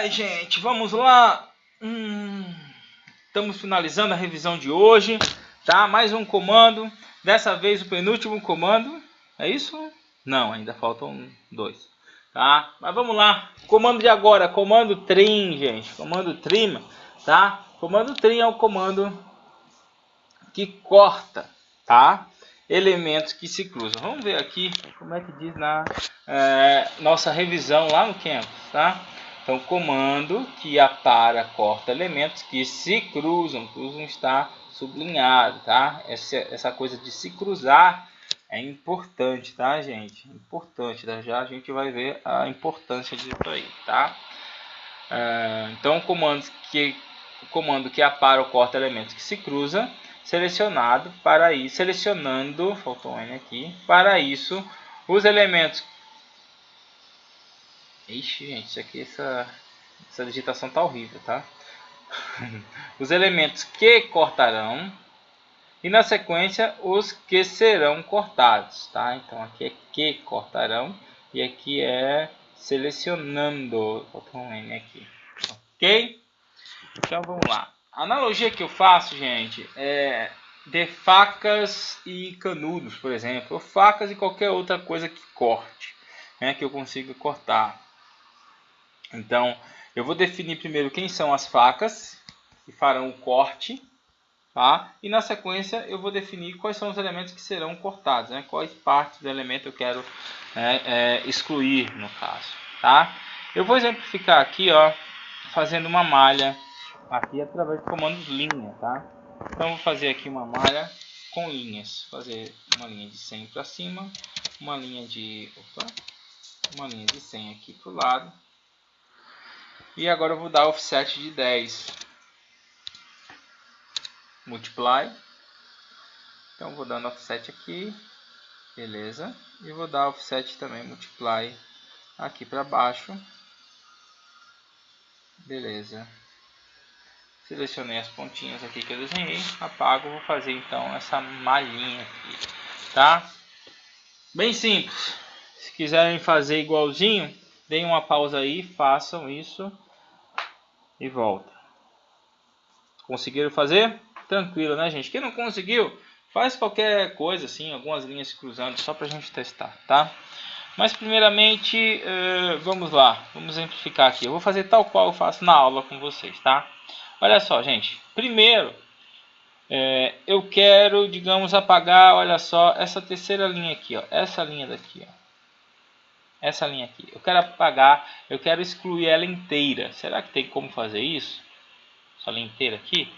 Ai, gente, vamos lá. Estamos finalizando a revisão de hoje, tá? Mais um comando, dessa vez o penúltimo comando. É isso? Não, ainda faltam dois, tá? Mas vamos lá. Comando de agora, comando trim, gente. Comando trim, tá? Comando trim é o comando que corta, tá? Elementos que se cruzam. Vamos ver aqui como é que diz na nossa revisão lá no Canvas, tá? Então, comando que apara, corta elementos que se cruzam. Cruzam está sublinhado, tá? Essa coisa de se cruzar é importante, tá, gente? Importante, tá? Já a gente vai ver a importância disso aí, tá? Então, o comando que apara ou corta elementos que se cruzam, selecionado para ir selecionando, faltou um N aqui, para isso os elementos. Ixi, gente, isso aqui, essa digitação tá horrível, tá? Os elementos que cortarão e na sequência os que serão cortados, tá? Então aqui é que cortarão e aqui é selecionando, faltou um N aqui, ok? Então vamos lá. A analogia que eu faço, gente, é de facas e canudos, por exemplo, ou facas e qualquer outra coisa que corte, né, que eu consiga cortar. Então, eu vou definir primeiro quem são as facas que farão o corte, tá? E na sequência eu vou definir quais são os elementos que serão cortados, né? Quais partes do elemento eu quero excluir, no caso, tá? Eu vou exemplificar aqui, ó, fazendo uma malha aqui através do comando linha, tá? Então vou fazer aqui uma malha com linhas, fazer uma linha de 100 para cima, uma linha de 100 aqui para o lado, e agora eu vou dar offset de 10, multiply, então vou dando offset aqui, beleza, e vou dar offset também multiply aqui para baixo, beleza. Selecionei as pontinhas aqui que eu desenhei, apago, vou fazer então essa malhinha aqui, tá? Bem simples. Se quiserem fazer igualzinho, deem uma pausa aí, façam isso e volta. Conseguiram fazer? Tranquilo, né, gente? Quem não conseguiu, faz qualquer coisa assim, algumas linhas se cruzando, só pra gente testar, tá? Mas primeiramente, vamos lá, vamos exemplificar aqui. Eu vou fazer tal qual eu faço na aula com vocês, tá? Olha só, gente. Primeiro, eu quero, digamos, apagar, olha só, essa terceira linha aqui, ó. Essa linha daqui, ó. Essa linha aqui. Eu quero apagar, eu quero excluir ela inteira. Será que tem como fazer isso? Essa linha inteira aqui?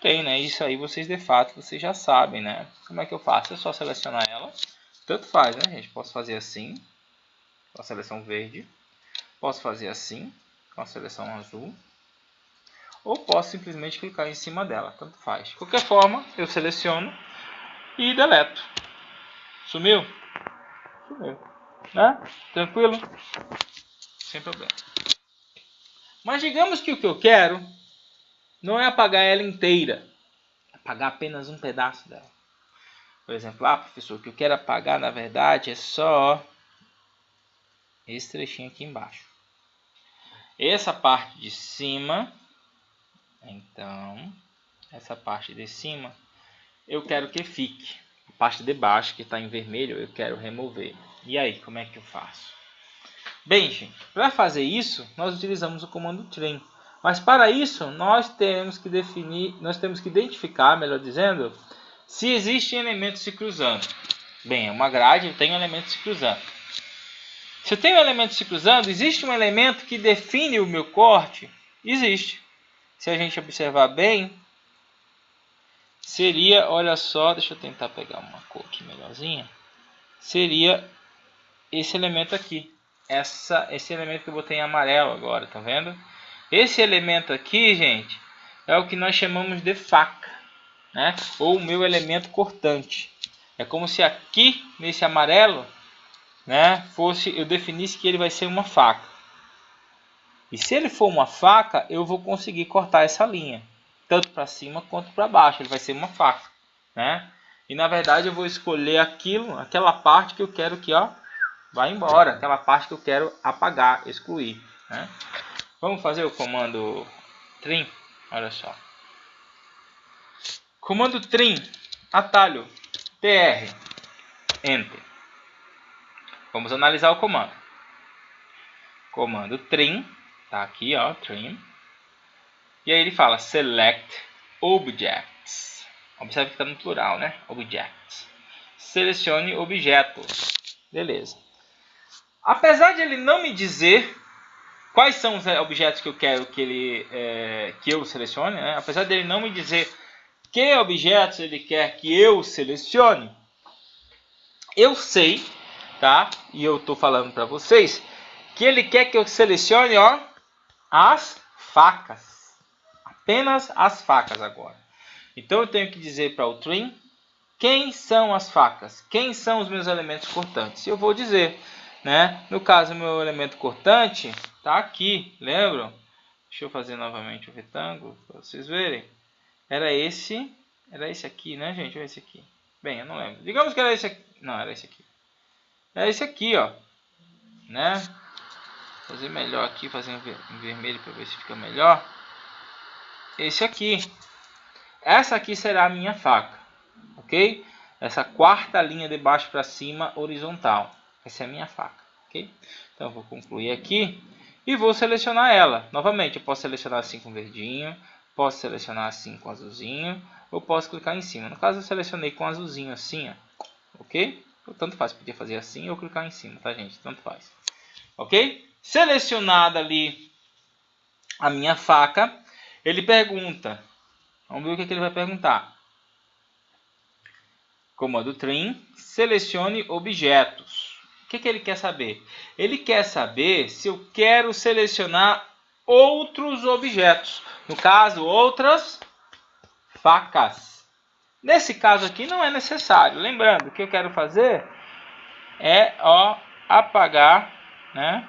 Tem, né? Isso aí vocês de fato, vocês já sabem, né? Como é que eu faço? É só selecionar ela. Tanto faz, né, gente? Posso fazer assim, com a seleção verde. Posso fazer assim, com a seleção azul. Ou posso simplesmente clicar em cima dela, tanto faz. De qualquer forma, eu seleciono e deleto. Sumiu? Sumiu. Né? Tranquilo? Sem problema. Mas digamos que o que eu quero não é apagar ela inteira. É apagar apenas um pedaço dela. Por exemplo, professor, o que eu quero apagar na verdade é só esse trechinho aqui embaixo. Essa parte de cima, então, essa parte de cima, eu quero que fique. A parte de baixo, que está em vermelho, eu quero remover. E aí, como é que eu faço? Bem, gente, para fazer isso, nós utilizamos o comando trim. Mas para isso, nós temos que identificar, melhor dizendo, se existem elementos se cruzando. Bem, é uma grade, eu tenho elementos se cruzando. Se eu tenho elementos se cruzando, existe um elemento que define o meu corte? Existe. Se a gente observar bem, seria, olha só, deixa eu tentar pegar uma cor aqui melhorzinha. Seria esse elemento aqui. Esse elemento que eu botei em amarelo agora, tá vendo? Esse elemento aqui, gente, é o que nós chamamos de faca, né? Ou o meu elemento cortante. É como se aqui, nesse amarelo, né, eu definisse que ele vai ser uma faca. E se ele for uma faca, eu vou conseguir cortar essa linha, tanto para cima quanto para baixo. Ele vai ser uma faca, né? E na verdade eu vou escolher aquela parte que eu quero que, ó, vai embora, aquela parte que eu quero apagar, excluir, né? Vamos fazer o comando trim? Olha só. Comando trim, atalho, tr, enter. Vamos analisar o comando. Comando trim, tá aqui, ó, trim. E aí ele fala select objects. Observe que está no plural, né? Objects. Selecione objetos. Beleza. Apesar de ele não me dizer quais são os objetos que eu quero que eu selecione, né? Apesar dele não me dizer que objetos ele quer que eu selecione, eu sei, tá? E eu estou falando para vocês que ele quer que eu selecione, ó, as facas. Apenas as facas agora. Então eu tenho que dizer para o trim quem são as facas, quem são os meus elementos cortantes. Eu vou dizer, né? No caso, meu elemento cortante está aqui, lembram? Deixa eu fazer novamente o retângulo para vocês verem. Era esse aqui, né, gente? Ou esse aqui? Bem, eu não lembro. Digamos que era esse aqui. Não, era esse aqui. Era esse aqui, ó, né? Vou fazer melhor aqui, fazer em vermelho para ver se fica melhor. Esse aqui. Essa aqui será a minha faca, ok? Essa quarta linha de baixo para cima horizontal. Essa é a minha faca, ok? Então eu vou concluir aqui e vou selecionar ela. Novamente, eu posso selecionar assim com verdinho, posso selecionar assim com azulzinho, ou posso clicar em cima. No caso eu selecionei com azulzinho assim, ó, ok? Tanto faz, podia fazer assim ou clicar em cima, tá, gente? Tanto faz, ok? Selecionada ali a minha faca, ele pergunta. Vamos ver o que ele vai perguntar. Comando trim, selecione objetos. O que ele quer saber? Ele quer saber se eu quero selecionar outros objetos. No caso, outras facas. Nesse caso aqui não é necessário. Lembrando, o que eu quero fazer é, ó, apagar, né,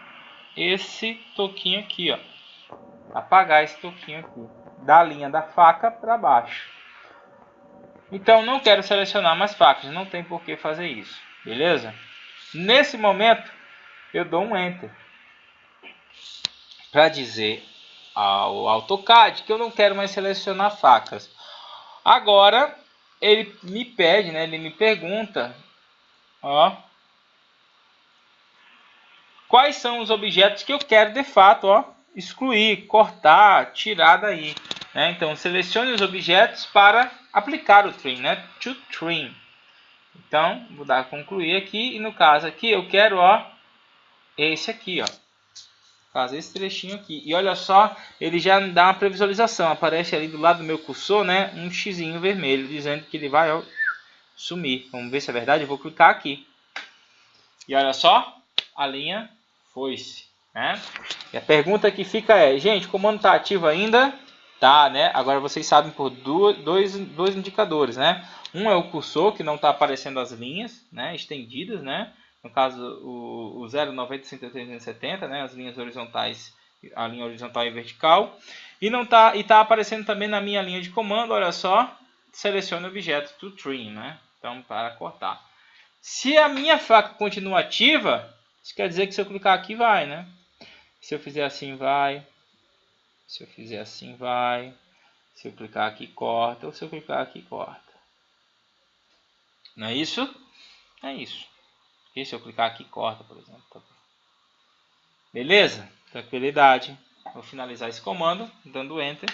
esse toquinho aqui, ó. Apagar esse toquinho aqui, da linha da faca para baixo. Então não quero selecionar mais facas, não tem por que fazer isso, beleza? Nesse momento eu dou um Enter para dizer ao AutoCAD que eu não quero mais selecionar facas. Agora ele me pede, né? Ele me pergunta, ó, quais são os objetos que eu quero de fato, ó, excluir, cortar, tirar daí, né? Então selecione os objetos para aplicar o trim, né? To trim. Então, vou dar a concluir aqui. E no caso aqui, eu quero, ó, esse aqui, ó. Fazer esse trechinho aqui. E olha só, ele já dá uma previsualização. Aparece ali do lado do meu cursor, né, um xizinho vermelho, dizendo que ele vai, ó, sumir. Vamos ver se é verdade. Eu vou clicar aqui. E olha só, a linha foi-se, né? E a pergunta que fica é, gente, o comando está ativo ainda? Tá, né? Agora vocês sabem por dois indicadores, né? Um é o cursor, que não está aparecendo as linhas, né, estendidas, né? No caso, o 0, 90, 180, 170, né? As linhas horizontais, a linha horizontal e vertical. E não tá, e tá aparecendo também na minha linha de comando, olha só, selecione o objeto to trim, né? Então, para cortar. Se a minha faca continua ativa, isso quer dizer que se eu clicar aqui vai, né? Se eu fizer assim vai. Se eu fizer assim vai. Se eu clicar aqui corta. Ou se eu clicar aqui corta. Não é isso? É isso. E se eu clicar aqui corta, por exemplo. Beleza? Tranquilidade. Vou finalizar esse comando dando Enter.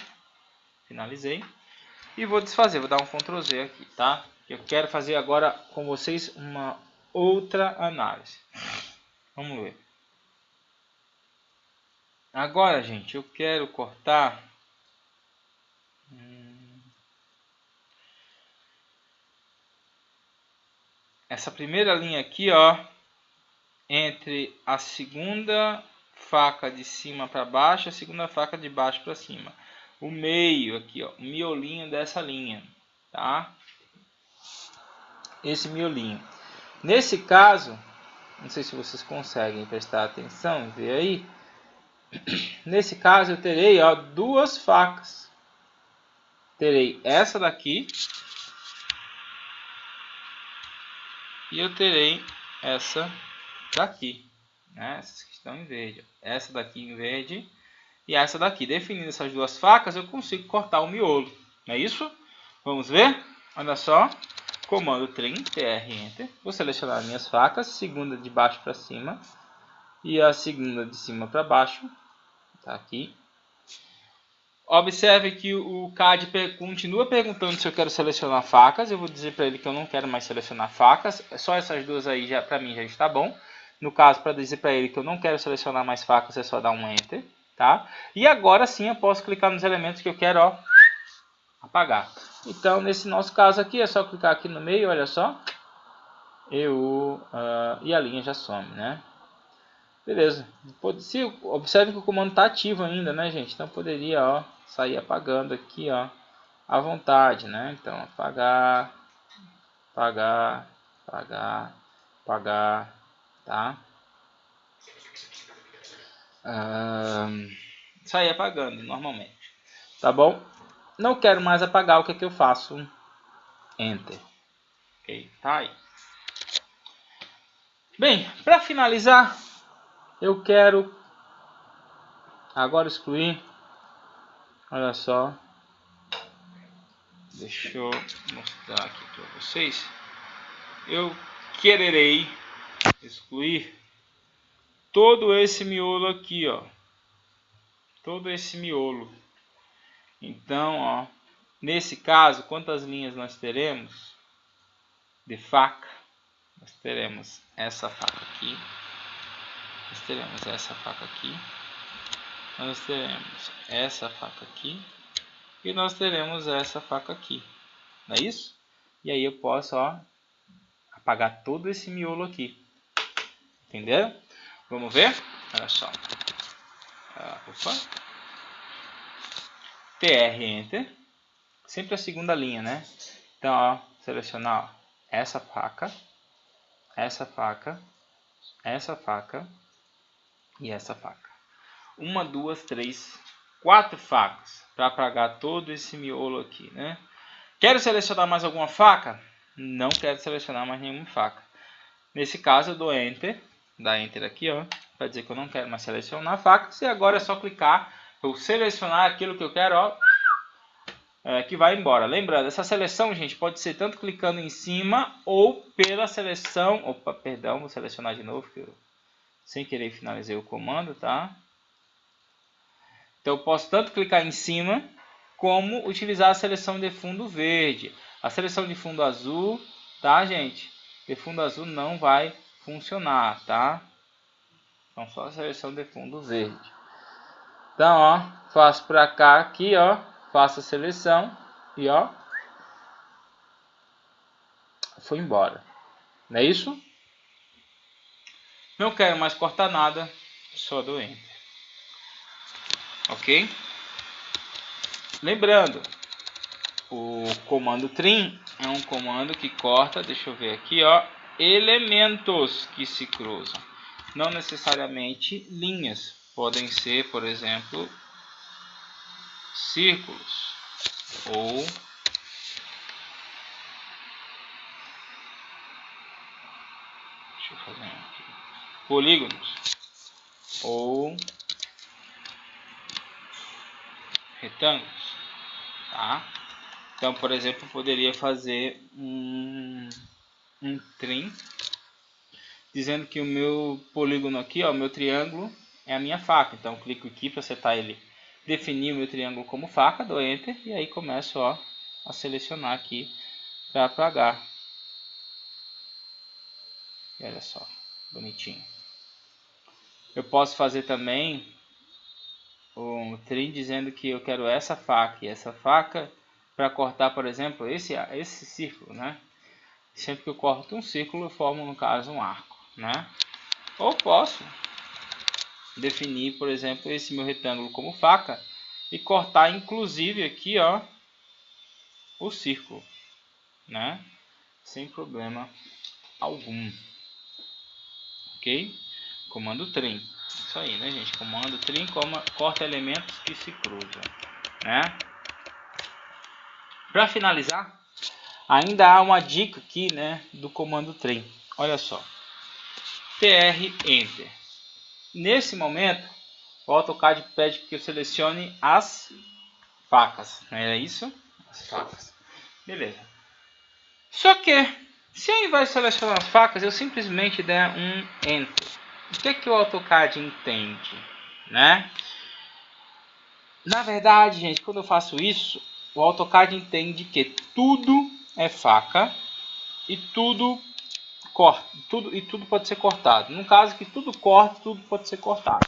Finalizei. E vou desfazer. Vou dar um Ctrl Z aqui, tá? Eu quero fazer agora com vocês uma outra análise. Vamos ver. Agora, gente, eu quero cortar essa primeira linha aqui, ó, entre a segunda faca de cima para baixo e a segunda faca de baixo para cima. O meio aqui, ó, o miolinho dessa linha, tá? Esse miolinho. Nesse caso, não sei se vocês conseguem prestar atenção e ver aí. Nesse caso eu terei, ó, duas facas. Terei essa daqui e eu terei essa daqui, né? Essas que estão em verde. Essa daqui em verde e essa daqui. Definindo essas duas facas, eu consigo cortar o miolo. Não é isso? Vamos ver? Olha só. Comando trim, TR Enter. Vou selecionar minhas facas, segunda de baixo para cima e a segunda de cima para baixo. Tá aqui. Observe que o CAD continua perguntando se eu quero selecionar facas. Eu vou dizer para ele que eu não quero mais selecionar facas. Só essas duas aí já para mim já está bom. No caso, para dizer para ele que eu não quero selecionar mais facas, é só dar um Enter, tá? E agora sim eu posso clicar nos elementos que eu quero, ó, apagar. Então, nesse nosso caso aqui, é só clicar aqui no meio, olha só. E a linha já some, né? Beleza. Observe que o comando está ativo ainda, né, gente? Então, poderia, ó, sair apagando aqui, ó, à vontade, né? Então, apagar, apagar, apagar, apagar, tá? Sair apagando normalmente, tá bom? Não quero mais apagar, o que é que eu faço? Enter. Ok, tá aí. Bem, para finalizar, eu quero agora excluir, olha só, deixa eu mostrar aqui para vocês. Eu quererei excluir todo esse miolo aqui, ó, todo esse miolo. Então, ó, nesse caso, quantas linhas nós teremos de faca? Nós teremos essa faca aqui, nós teremos essa faca aqui, nós teremos essa faca aqui e nós teremos essa faca aqui, não é isso? E aí eu posso, ó, apagar todo esse miolo aqui, entenderam? Vamos ver? Olha só, TR Enter, sempre a segunda linha, né? Então, ó, selecionar, ó, essa faca, essa faca, essa faca e essa faca. 1, 2, 3, 4 facas para apagar todo esse miolo aqui, né? Quero selecionar mais alguma faca? Não quero selecionar mais nenhuma faca. Nesse caso eu dou Enter, dá Enter aqui, ó, para dizer que eu não quero mais selecionar facas. E agora é só clicar, eu selecionar aquilo que eu quero, ó, que vai embora. Lembrando, essa seleção, gente, pode ser tanto clicando em cima ou pela seleção. Opa, perdão, vou selecionar de novo, que eu sem querer finalizei o comando, tá? Então eu posso tanto clicar em cima, como utilizar a seleção de fundo verde. A seleção de fundo azul, tá, gente? De fundo azul não vai funcionar, tá? Então só a seleção de fundo verde. Então, ó, faço para cá aqui, ó, faço a seleção e ó, foi embora. Não é isso? Não quero mais cortar nada, só dou Enter. Ok? Lembrando, o comando trim é um comando que corta, deixa eu ver aqui, ó, elementos que se cruzam. Não necessariamente linhas, podem ser, por exemplo, círculos ou deixa eu fazer aqui, polígonos ou retângulos, tá? Então, por exemplo, eu poderia fazer um trim dizendo que o meu polígono aqui, ó, o meu triângulo é a minha faca. Então, eu clico aqui para setar ele, definir o meu triângulo como faca, dou Enter e aí começo, ó, a selecionar aqui para apagar. E olha só, bonitinho. Eu posso fazer também um trim dizendo que eu quero essa faca e essa faca para cortar, por exemplo, esse círculo, né? Sempre que eu corto um círculo, eu formo, no caso, um arco, né? Ou posso definir, por exemplo, esse meu retângulo como faca e cortar, inclusive, aqui, ó, o círculo, né? Sem problema algum. Ok? Comando trim. Isso aí, né, gente? Comando trim corta elementos que se cruzam, né? Para finalizar, ainda há uma dica aqui, né, do comando trim. Olha só. TR Enter. Nesse momento, o AutoCAD pede que eu selecione as facas, não é isso? As facas. Beleza. Só que, se ao invés de selecionar as facas, eu simplesmente der um Enter, o que é que o AutoCAD entende, né? Na verdade, gente, quando eu faço isso, o AutoCAD entende que tudo é faca e tudo corta, tudo pode ser cortado. No caso que tudo corta, tudo pode ser cortado.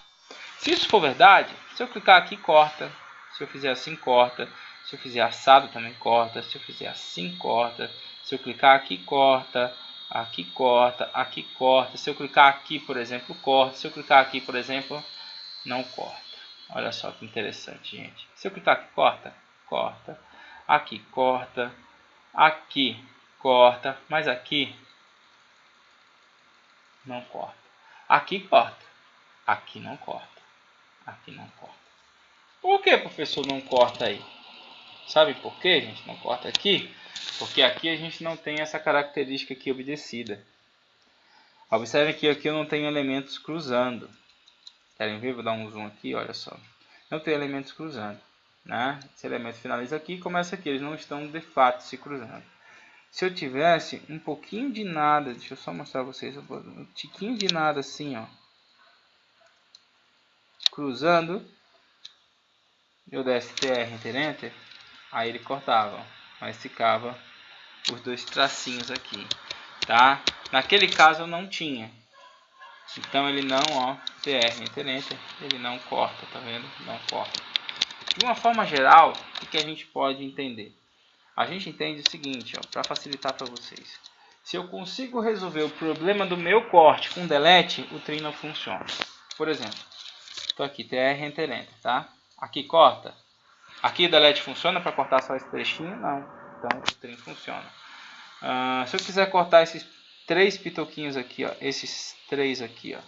Se isso for verdade, se eu clicar aqui, corta. Se eu fizer assim, corta. Se eu fizer assado, também corta. Se eu fizer assim, corta. Se eu clicar aqui, corta. Aqui, corta. Aqui, corta. Se eu clicar aqui, por exemplo, corta. Se eu clicar aqui, por exemplo, não corta. Olha só que interessante, gente. Se eu clicar aqui, corta. Corta. Aqui, corta. Aqui, corta. Mas aqui, não corta. Aqui, corta. Aqui, não corta. Aqui, não corta. Por que, professor, não corta aí? Sabe por que a gente não corta aqui? Porque aqui a gente não tem essa característica aqui obedecida. Observe que aqui eu não tenho elementos cruzando. Querem ver? Vou dar um zoom aqui, olha só. Não tem elementos cruzando, né? Esse elemento finaliza aqui e começa aqui. Eles não estão de fato se cruzando. Se eu tivesse um pouquinho de nada, deixa eu só mostrar para vocês, um tiquinho de nada assim, ó, cruzando, eu desse TR Enter, aí ele cortava, mas ficava os dois tracinhos aqui, tá? Naquele caso eu não tinha, então ele não, ó, TR Enter, ele não corta, tá vendo? Não corta. De uma forma geral, o que a gente pode entender? A gente entende o seguinte, ó, para facilitar para vocês. Se eu consigo resolver o problema do meu corte com delete, o trim não funciona. Por exemplo, estou aqui, TR Enter, tá? Aqui corta. Aqui o delete funciona para cortar só esse trechinho? Não. Então o trim funciona. Se eu quiser cortar esses 3 pitoquinhos aqui, ó, esses 3 aqui, ó.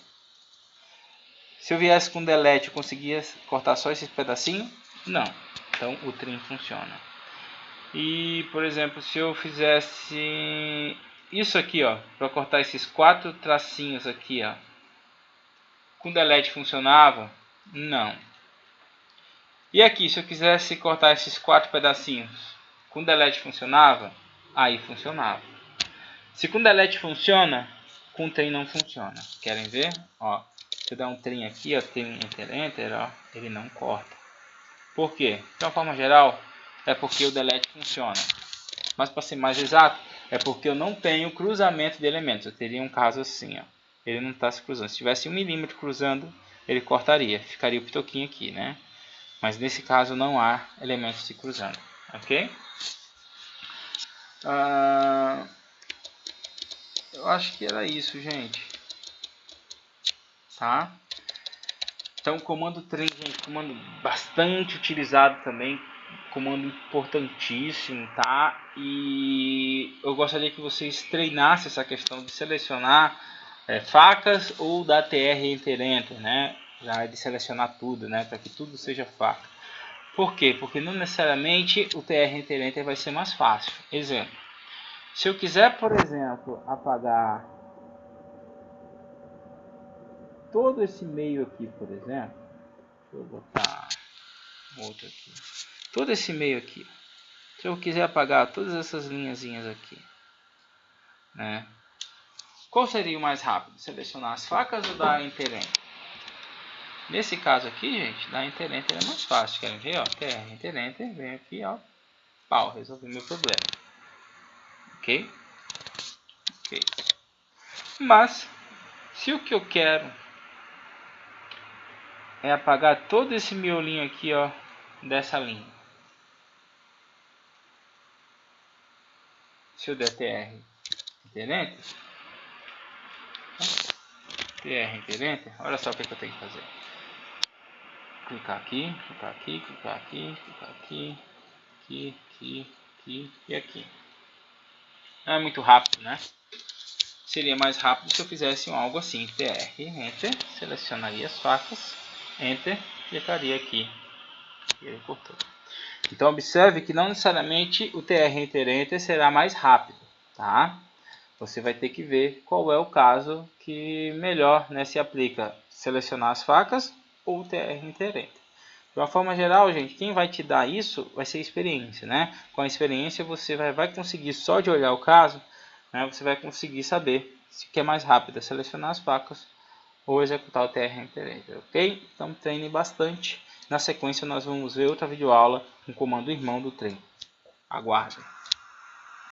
Se eu viesse com delete, eu conseguia cortar só esses pedacinhos? Não. Então o trim funciona. E, por exemplo, se eu fizesse isso aqui, ó, para cortar esses 4 tracinhos aqui, ó, com delete funcionava? Não. E aqui, se eu quisesse cortar esses 4 pedacinhos, com delete funcionava? Aí funcionava. Se com delete funciona, com trim não funciona. Querem ver? Ó, se eu der um trim aqui, ó, tem um Enter, ó, ele não corta. Por quê? De uma forma geral, é porque o delete funciona. Mas para ser mais exato, é porque eu não tenho cruzamento de elementos. Eu teria um caso assim, ó. Ele não está se cruzando. Se tivesse 1 milímetro cruzando, ele cortaria. Ficaria o pitoquinho aqui, né? Mas nesse caso não há elementos se cruzando. Ok? Eu acho que era isso, gente. Tá? Então, comando trim, gente, comando bastante utilizado também, comando importantíssimo, tá? E eu gostaria que vocês treinassem essa questão de selecionar facas ou da TR Enter, né? Já de selecionar tudo, né? Para que tudo seja faca. Por quê? Porque não necessariamente o TR Enter vai ser mais fácil. Exemplo, se eu quiser, por exemplo, apagar todo esse meio aqui, por exemplo, deixa eu botar outro aqui. Todo esse meio aqui, se eu quiser apagar todas essas linhazinhas aqui, né? Qual seria o mais rápido? Selecionar as facas ou dar Enter? Nesse caso aqui, gente, dar Enter é mais fácil. Querem ver? Ó, TR Enter, vem aqui, ó, pau, resolvi meu problema. Ok? Ok. Mas, se o que eu quero é apagar todo esse miolinho aqui, ó, dessa linha. Se eu der TR Enter, olha só o que eu tenho que fazer. Clicar aqui, clicar aqui, clicar aqui, clicar aqui, aqui e aqui. Não é muito rápido, né? Seria mais rápido se eu fizesse algo assim, TR Enter, selecionaria as facas, Enter, clicaria aqui e ele cortou. Então observe que não necessariamente o TR Enter será mais rápido, tá? Você vai ter que ver qual é o caso que melhor, né, se aplica. Selecionar as facas ou o TR interente. De uma forma geral, gente, quem vai te dar isso vai ser a experiência, né? Com a experiência você vai conseguir, só de olhar o caso, né, você vai conseguir saber se quer mais rápido selecionar as facas ou executar o TR interente, ok? Então treine bastante. Na sequência nós vamos ver outra videoaula com o comando irmão do trem. Aguardem.